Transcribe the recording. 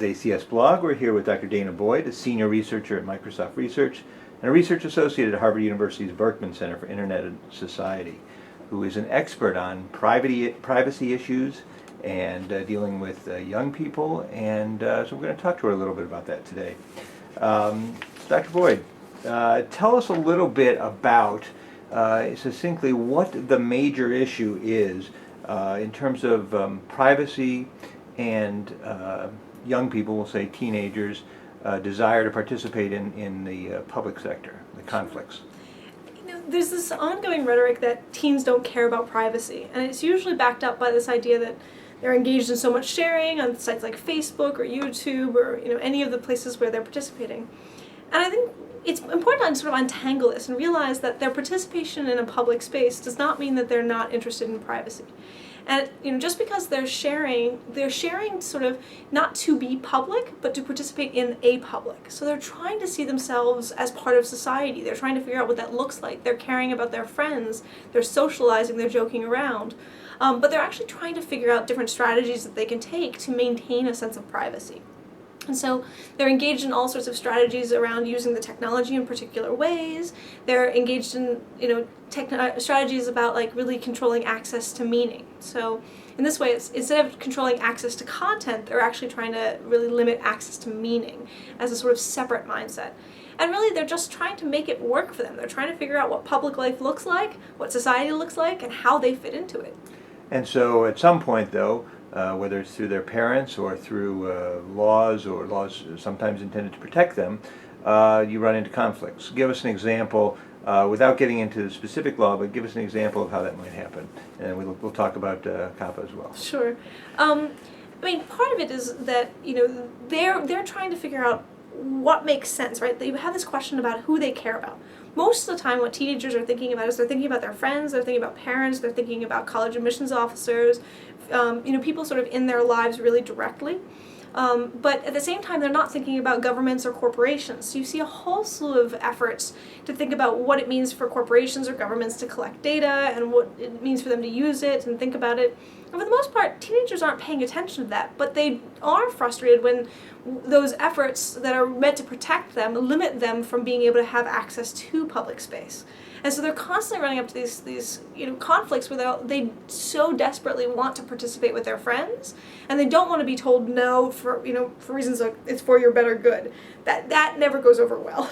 ACS blog. We're here with Dr. Danah Boyd, a senior researcher at Microsoft Research and a research associate at Harvard University's Berkman Center for Internet and Society, who is an expert on privacy issues and dealing with young people, and so we're going to talk to her a little bit about that today. Dr. Boyd, tell us a little bit about, succinctly, what the major issue is in terms of privacy and young people, we'll say teenagers, desire to participate in the public sector, the conflicts. You know, there's this ongoing rhetoric that teens don't care about privacy, and it's usually backed up by this idea that they're engaged in so much sharing on sites like Facebook or YouTube or any of the places where they're participating. And I think it's important to sort of untangle this and realize that their participation in a public space does not mean that they're not interested in privacy. And just because they're sharing sort of not to be public, but to participate in a public. So they're trying to see themselves as part of society. They're trying to figure out what that looks like. They're caring about their friends. They're socializing. They're joking around. But they're actually trying to figure out different strategies that they can take to maintain a sense of privacy. And so they're engaged in all sorts of strategies around using the technology in particular ways. They're engaged in strategies about really controlling access to meaning. So in this way, instead of controlling access to content, they're actually trying to really limit access to meaning as a sort of separate mindset. And really, they're just trying to make it work for them. They're trying to figure out what public life looks like, what society looks like, and how they fit into it. And so at some point, though, whether it's through their parents or through laws sometimes intended to protect them, you run into conflicts. Give us an example, without getting into the specific law, but give us an example of how that might happen. And we'll talk about COPPA as well. Sure. Part of it is that they're trying to figure out what makes sense, right? They have this question about who they care about. Most of the time, what teenagers are thinking about is they're thinking about their friends, they're thinking about parents, they're thinking about college admissions officers, people sort of in their lives really directly. But at the same time, they're not thinking about governments or corporations. So you see a whole slew of efforts to think about what it means for corporations or governments to collect data and what it means for them to use it and think about it. And for the most part, teenagers aren't paying attention to that, but they are frustrated when those efforts that are meant to protect them limit them from being able to have access to public space. And so they're constantly running up to these conflicts where they so desperately want to participate with their friends, and they don't want to be told no for reasons like it's for your better good. That never goes over well.